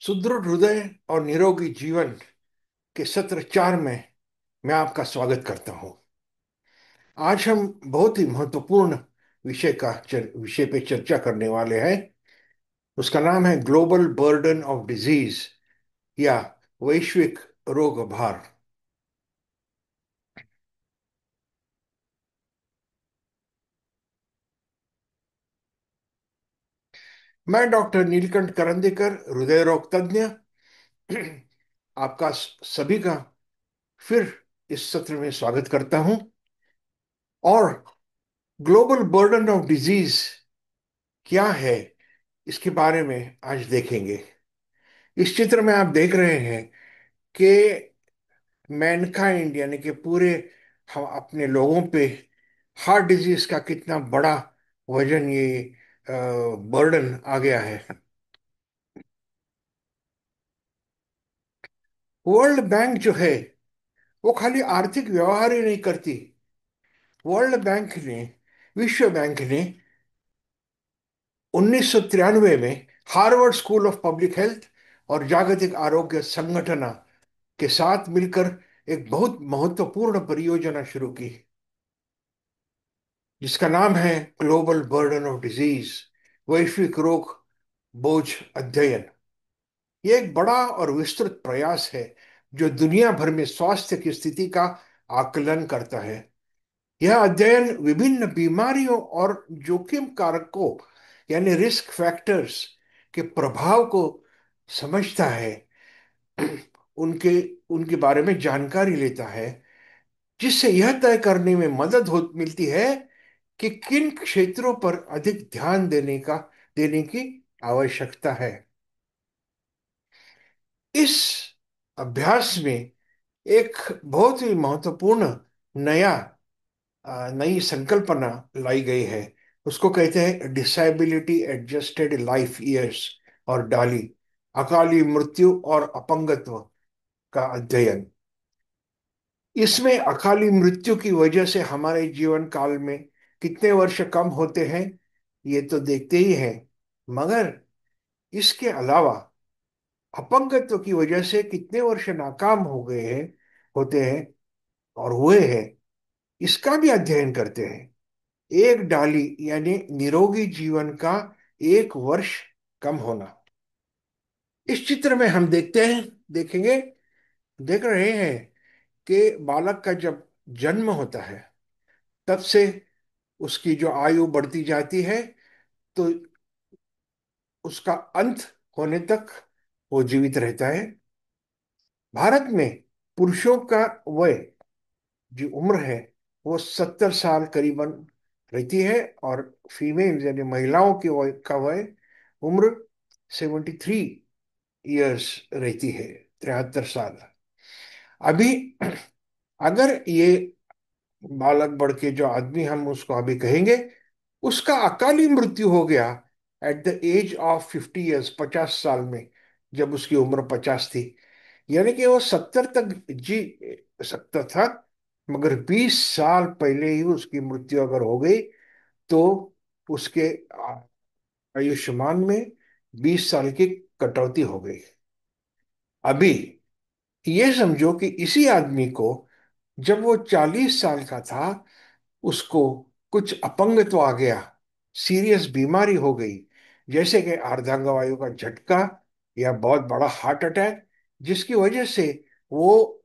सुदृढ़ हृदय और निरोगी जीवन के सत्र 4 में मैं आपका स्वागत करता हूं। आज हम बहुत ही महत्वपूर्ण विषय पे चर्चा करने वाले हैं। उसका नाम है ग्लोबल बर्डन ऑफ डिजीज या वैश्विक रोग भार। मैं डॉक्टर नीलकंठ करंदीकर, हृदय रोग तज्ञ, आपका सभी का फिर इस सत्र में स्वागत करता हूं। और ग्लोबल बर्डन ऑफ डिजीज क्या है, इसके बारे में आज देखेंगे। इस चित्र में आप देख रहे हैं कि मैनकाइंड यानी कि पूरे हम अपने लोगों पे हार्ट डिजीज का कितना बड़ा वजन, ये बर्डन आ गया है। वर्ल्ड बैंक जो है वो खाली आर्थिक व्यवहार ही नहीं करती। वर्ल्ड बैंक ने विश्व बैंक ने 1993 में Harvard school of public health और जागतिक आरोग्य संगठन के साथ मिलकर एक बहुत महत्वपूर्ण परियोजना शुरू की, जिसका नाम है ग्लोबल बर्डन ऑफ डिजीज, वैश्विक रोग बोझ अध्ययन। ये एक बड़ा और विस्तृत प्रयास है जो दुनिया भर में स्वास्थ्य की स्थिति का आकलन करता है। यह अध्ययन विभिन्न बीमारियों और जोखिम कारकों यानी रिस्क फैक्टर्स के प्रभाव को समझता है, उनके उनके बारे में जानकारी लेता है, जिससे यह तय करने में मदद हो मिलती है कि किन क्षेत्रों पर अधिक ध्यान देने की आवश्यकता है। इस अभ्यास में एक बहुत ही महत्वपूर्ण नया नई संकल्पना लाई गई है। उसको कहते हैं डिसेबिलिटी एडजस्टेड लाइफ ईयर्स, और डाली, अकाली मृत्यु और अपंगत्व का अध्ययन। इसमें अकाली मृत्यु की वजह से हमारे जीवन काल में कितने वर्ष कम होते हैं ये तो देखते ही हैं, मगर इसके अलावा अपंगत्व की वजह से कितने वर्ष नाकाम हो गए हैं, होते हैं और हुए हैं, इसका भी अध्ययन करते हैं। एक डाली यानी निरोगी जीवन का 1 वर्ष कम होना। इस चित्र में हम देखेंगे, देख रहे हैं कि बालक का जब जन्म होता है तब से उसकी जो आयु बढ़ती जाती है, तो उसका अंत होने तक वो जीवित रहता है। भारत में पुरुषों का वय, जो उम्र है, वो 70 साल करीबन रहती है, और फीमेल यानी महिलाओं की वय उम्र 73 ईयर्स रहती है, 73 साल। अभी अगर ये बालक बढ़ के जो आदमी हम उसको अभी कहेंगे, उसका अकाली मृत्यु हो गया at the age of 50 years, 50 साल में, जब उसकी उम्र 50 थी। यानी कि वो 70 तक जी सकता था, मगर 20 साल पहले ही उसकी मृत्यु अगर हो गई तो उसके आयुष्मान में 20 साल की कटौती हो गई। अभी ये समझो कि इसी आदमी को जब वो 40 साल का था, उसको कुछ अपंगत्व आ गया, सीरियस बीमारी हो गई, जैसे कि अर्धांगवायु का झटका या बहुत बड़ा हार्ट अटैक, जिसकी वजह से वो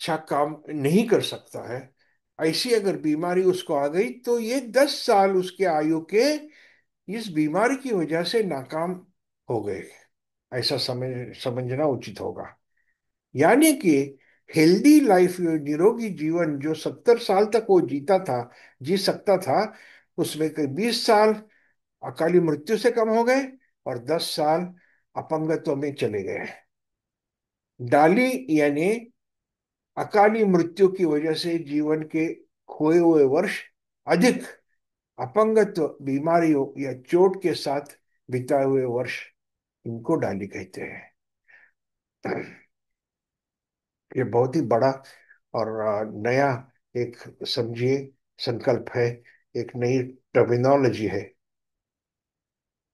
अच्छा काम नहीं कर सकता है। ऐसी अगर बीमारी उसको आ गई तो ये 10 साल उसके आयु के इस बीमारी की वजह से नाकाम हो गए। ऐसा समझना उचित होगा। यानी कि हेल्दी लाइफ, निरोगी जीवन जो 70 साल तक वो जी सकता था, उसमें कई 20 साल अकाली मृत्यु से कम हो गए और 10 साल अपंगत्व में चले गए। डाली यानी अकाली मृत्यु की वजह से जीवन के खोए हुए वर्ष अधिक, अपंगत्व, बीमारियों या चोट के साथ बिताए हुए वर्ष, इनको डाली कहते हैं। ये बहुत ही बड़ा और नया एक, समझिए, संकल्प है, एक नई टर्मिनोलॉजी है।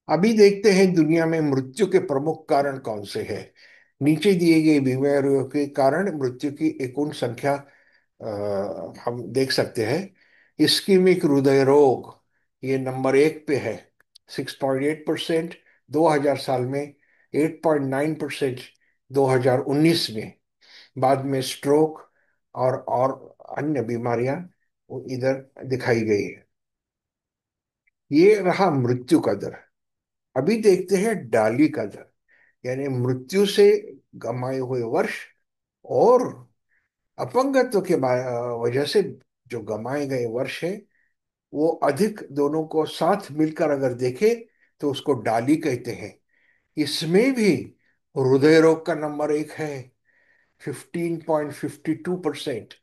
अभी देखते हैं दुनिया में मृत्यु के प्रमुख कारण कौन से हैं। नीचे दिए गए बीमारियों के कारण मृत्यु की एक उन संख्या हम देख सकते हैं। इस्कीमिक हृदय रोग, ये नंबर 1 पे है, 6.8%। 2000 साल में 8.9%, 2019 में। बाद में स्ट्रोक और अन्य बीमारियां वो इधर दिखाई गई है। ये रहा मृत्यु का दर। अभी देखते हैं डाली का दर, यानी मृत्यु से गंवाए हुए वर्ष और अपंगत्व के वजह से जो गंवाए गए वर्ष है, वो अधिक, दोनों को साथ मिलकर अगर देखें तो उसको डाली कहते हैं। इसमें भी हृदय रोग का नंबर 1 है, 15.52%।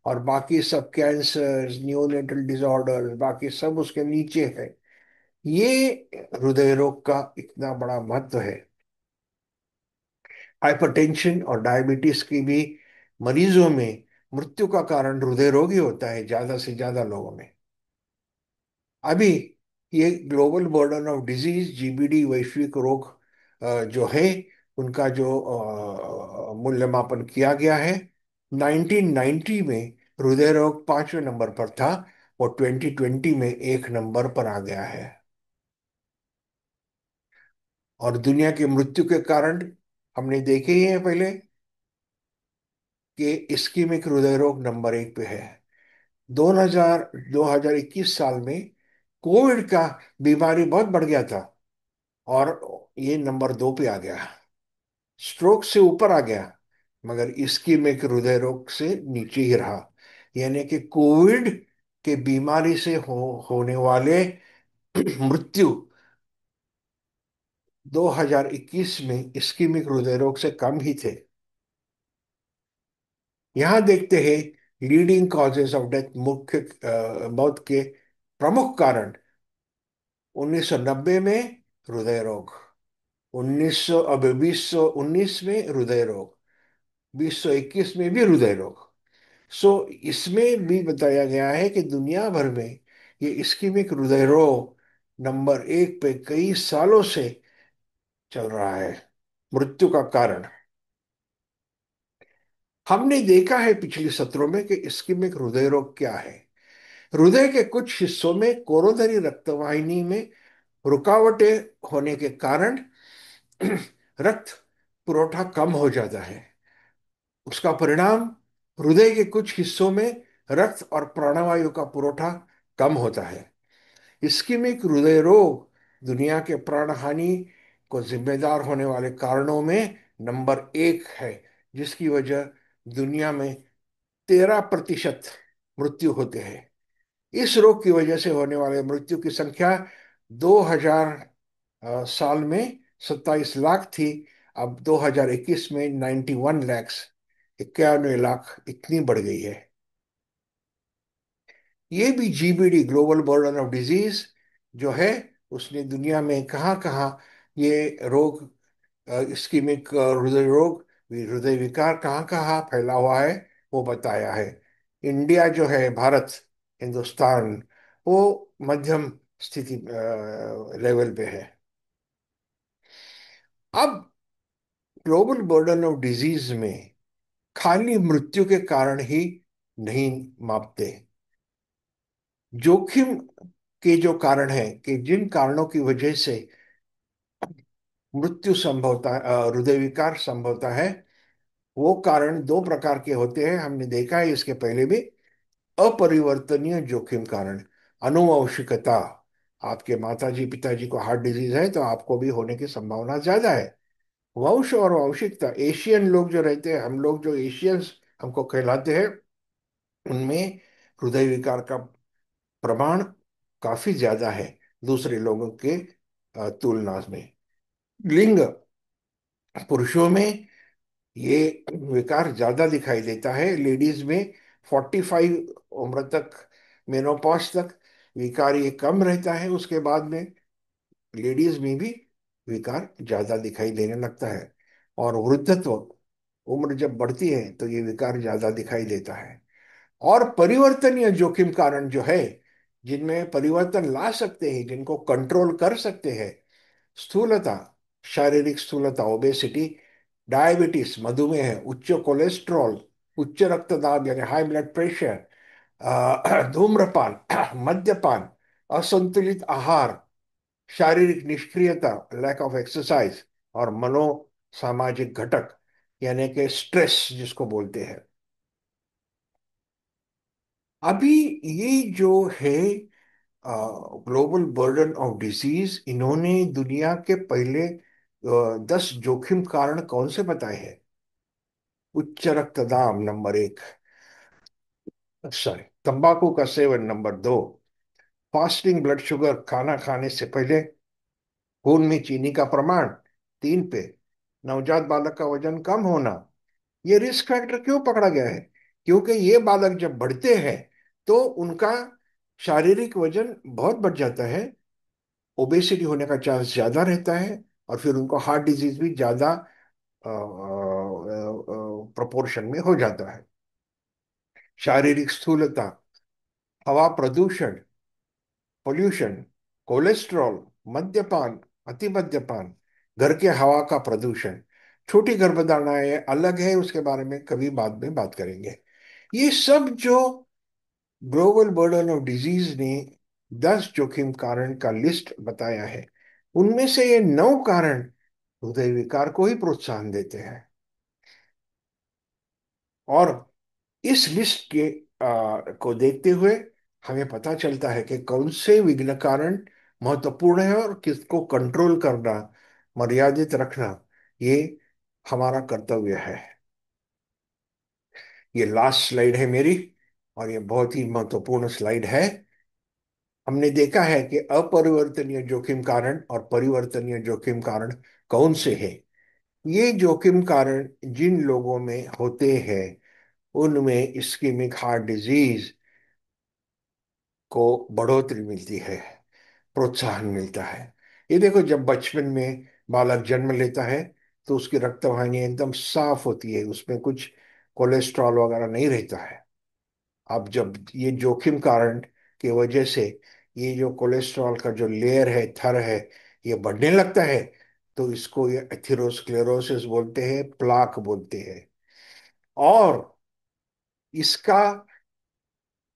और बाकी सब कैंसर, न्यूनेटल डिसऑर्डर, बाकी सब उसके नीचे है। ये हृदय रोग का इतना बड़ा महत्व है। हाइपरटेंशन और डायबिटीज की भी मरीजों में मृत्यु का कारण हृदय रोग ही होता है ज्यादा से ज्यादा लोगों में। अभी ये global burden of disease, GBD, वैश्विक रोग जो है, उनका जो मूल्यमापन किया गया है, 1990 में हृदय रोग 5वें नंबर पर था, और 2020 में 1 नंबर पर आ गया है। और दुनिया की मृत्यु के कारण हमने देखे ही हैं पहले कि इस्कीमिक हृदय रोग नंबर 1 पे है। 2021 साल में कोविड का बीमारी बहुत बढ़ गया था, और ये नंबर 2 पे आ गया। स्ट्रोक से ऊपर आ गया, मगर इस्कीमिक हृदय रोग से नीचे ही रहा। यानी कि कोविड के बीमारी से होने वाले मृत्यु 2021 में इस्कीमिक हृदय रोग से कम ही थे। यहां देखते हैं लीडिंग कॉजेज ऑफ डेथ, मुख्य मौत के प्रमुख कारण। 1990 में हृदय रोग, 1900 अब 2019 में हृदय रोग, 2021 में भी हृदय रोग। सो इसमें भी बताया गया है कि दुनिया भर में ये इस्कीमिक हृदय रोग नंबर 1 पे कई सालों से चल रहा है मृत्यु का कारण। हमने देखा है पिछले सत्रों में कि इस्कीमिक हृदय रोग क्या है। हृदय के कुछ हिस्सों में कोरोनरी रक्तवाहिनी में रुकावटें होने के कारण रक्त पुरवठा कम हो जाता है। उसका परिणाम हृदय के कुछ हिस्सों में रक्त और प्राणवायु का पुरवठा कम होता है। इस्कीमिक हृदय रोग दुनिया के प्राण हानि को जिम्मेदार होने वाले कारणों में नंबर 1 है, जिसकी वजह दुनिया में 13% मृत्यु होते हैं। इस रोग की वजह से होने वाले मृत्यु की संख्या 2000 साल में 27 लाख थी। अब 2021 में 91 लाख, 91 लाख इतनी बढ़ गई है। ये भी GBD, global burden of disease जो है, उसने दुनिया में कहाँ कहाँ ये रोग, इस्कीमिक हृदय रोग, हृदय विकार कहाँ कहाँ फैला हुआ है, वो बताया है। इंडिया जो है, भारत, हिंदुस्तान, वो मध्यम स्थिति लेवल पे है। अब ग्लोबल बर्डन ऑफ डिजीज में खाली मृत्यु के कारण ही नहीं मापते। जोखिम के जो कारण है, कि जिन कारणों की वजह से मृत्यु संभवता, हृदय विकार संभवता है, वो कारण 2 प्रकार के होते हैं। हमने देखा है इसके पहले भी। अपरिवर्तनीय जोखिम कारण, अनुवंशिकता। आपके माताजी पिताजी को हार्ट डिजीज है तो आपको भी होने की संभावना ज्यादा है। वंश और वांशिकता, एशियन लोग जो रहते हैं, हम लोग जो एशियंस हमको कहलाते हैं, उनमें हृदय विकार का प्रमाण काफी ज्यादा है दूसरे लोगों के तुलना में। लिंग, पुरुषों में ये विकार ज्यादा दिखाई देता है। लेडीज में 45 उम्र तक, मेनोपॉज तक विकार ये कम रहता है। उसके बाद में लेडीज में भी विकार ज्यादा दिखाई देने लगता है। और वृद्धत्व, उम्र जब बढ़ती है तो ये विकार ज्यादा दिखाई देता है। और परिवर्तनीय जोखिम कारण जो है, जिनमें परिवर्तन ला सकते हैं, जिनको कंट्रोल कर सकते हैं, स्थूलता, शारीरिक स्थूलता, ओबेसिटी, डायबिटीज, मधुमेह, उच्च कोलेस्ट्रॉल, उच्च रक्तदाब यानी हाई ब्लड प्रेशर, धूम्रपान, मद्यपान, असंतुलित आहार, शारीरिक निष्क्रियता, लैक ऑफ एक्सरसाइज, और मनो सामाजिक घटक यानी कि स्ट्रेस जिसको बोलते हैं। अभी ये जो है ग्लोबल बर्डन ऑफ डिजीज, इन्होंने दुनिया के पहले 10 जोखिम कारण कौन से बताए हैं? उच्च रक्तदाब नंबर 1, सॉरी, तंबाकू का seven number 2, fasting blood sugar, खाना खाने से पहले खून में चीनी का प्रमाण 3 पे, नवजात बालक का वजन कम होना। ये रिस्क फैक्टर क्यों पकड़ा गया है? क्योंकि ये बालक जब बढ़ते हैं तो उनका शारीरिक वजन बहुत बढ़ जाता है, ओबेसिटी होने का चांस ज्यादा रहता है, और फिर उनको हार्ट डिजीज भी ज्यादा प्रोपोर्शन में हो जाता है। शारीरिक स्थूलता, हवा प्रदूषण, पोल्यूशन, कोलेस्ट्रॉल, मद्यपान, अति मद्यपान, घर के हवा का प्रदूषण, छोटी गर्भधारणाएं अलग है, उसके बारे में कभी बाद में बात करेंगे। ये सब जो ग्लोबल बर्डन ऑफ डिजीज ने 10 जोखिम कारण का लिस्ट बताया है, उनमें से ये 9 कारण हृदय विकार को ही प्रोत्साहन देते हैं। और इस लिस्ट के को देखते हुए हमें पता चलता है कि कौन से विघ्न कारण महत्वपूर्ण है और किसको कंट्रोल करना, मर्यादित रखना, ये हमारा कर्तव्य है। ये लास्ट स्लाइड है मेरी, और ये बहुत ही महत्वपूर्ण स्लाइड है। हमने देखा है कि अपरिवर्तनीय जोखिम कारण और परिवर्तनीय जोखिम कारण कौन से हैं। ये जोखिम कारण जिन लोगों में होते हैं उनमें इस्कीमिक हार्ट डिजीज को बढ़ोतरी मिलती है, प्रोत्साहन मिलता है। ये देखो, जब बचपन में बालक जन्म लेता है तो उसकी रक्त वाहिनी एकदम साफ होती है, उसमें कुछ कोलेस्ट्रॉल वगैरह नहीं रहता है। अब जब ये जोखिम कारण की वजह से ये जो कोलेस्ट्रॉल का जो लेयर है, थर है, ये बढ़ने लगता है, तो इसको ये एथेरोस्क्लेरोसिस बोलते हैं, प्लाक बोलते हैं। और इसका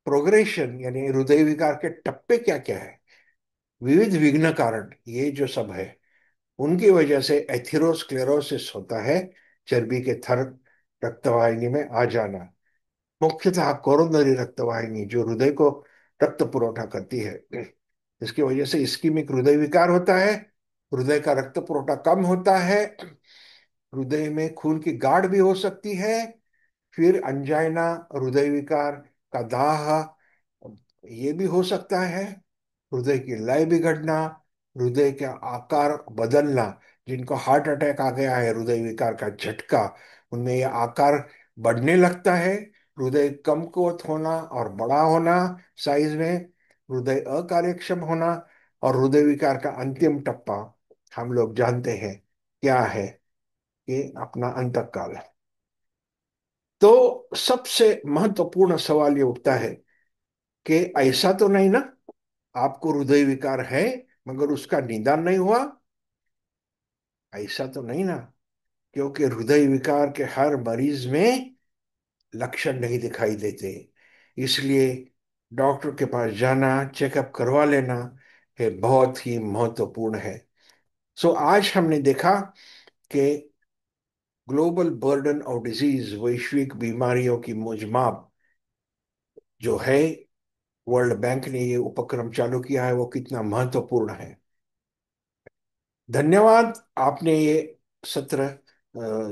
प्रोग्रेशन यानी हृदय विकार के टप्पे क्या क्या है, विविध विघ्न कारण ये जो सब है, उनकी वजह से एथेरोस्क्लेरोसिस होता है, चर्बी के थर रक्तवाहिनी में आ जाना। मुख्यतः कोरोनरी रक्तवाहिनी जो हृदय को रक्त पुरवठा करती है, इसकी वजह से इस्कीमिक हृदय विकार होता है, हृदय का रक्त पुरवठा कम होता है, हृदय में खून की गाढ़ भी हो सकती है, फिर अंजाइना, हृदय विकार का दाह, ये भी हो सकता है, हृदय की लय बिगड़ना, हृदय का आकार बदलना। जिनको हार्ट अटैक आ गया है, हृदय विकार का झटका, उनमें यह आकार बढ़ने लगता है, हृदय कमकुवत होना और बड़ा होना साइज में, हृदय अकार्यक्षम होना, और हृदय विकार का अंतिम टप्पा हम लोग जानते हैं क्या है, कि अपना अंतकाल। तो सबसे महत्वपूर्ण सवाल ये उठता है कि ऐसा तो नहीं ना, आपको हृदय विकार है मगर उसका निदान नहीं हुआ? ऐसा तो नहीं ना, क्योंकि हृदय विकार के हर मरीज में लक्षण नहीं दिखाई देते। इसलिए डॉक्टर के पास जाना, चेकअप करवा लेना, ये बहुत ही महत्वपूर्ण है। सो आज हमने देखा कि ग्लोबल बर्डन ऑफ डिजीज, वैश्विक बीमारियों की मुजमाप जो है, वर्ल्ड बैंक ने ये उपक्रम चालू किया है, वो कितना महत्वपूर्ण है। धन्यवाद, आपने ये सत्र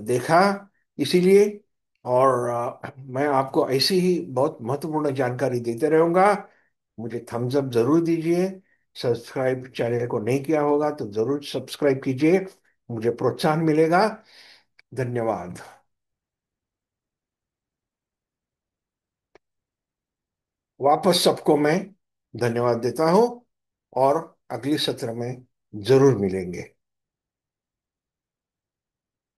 देखा इसीलिए। और मैं आपको ऐसी ही बहुत महत्वपूर्ण जानकारी देते रहूंगा। मुझे थम्स अप जरूर दीजिए। सब्सक्राइब चैनल को नहीं किया होगा तो जरूर सब्सक्राइब कीजिए, मुझे प्रोत्साहन मिलेगा। धन्यवाद। वापस सबको मैं धन्यवाद देता हूं, और अगले सत्र में जरूर मिलेंगे।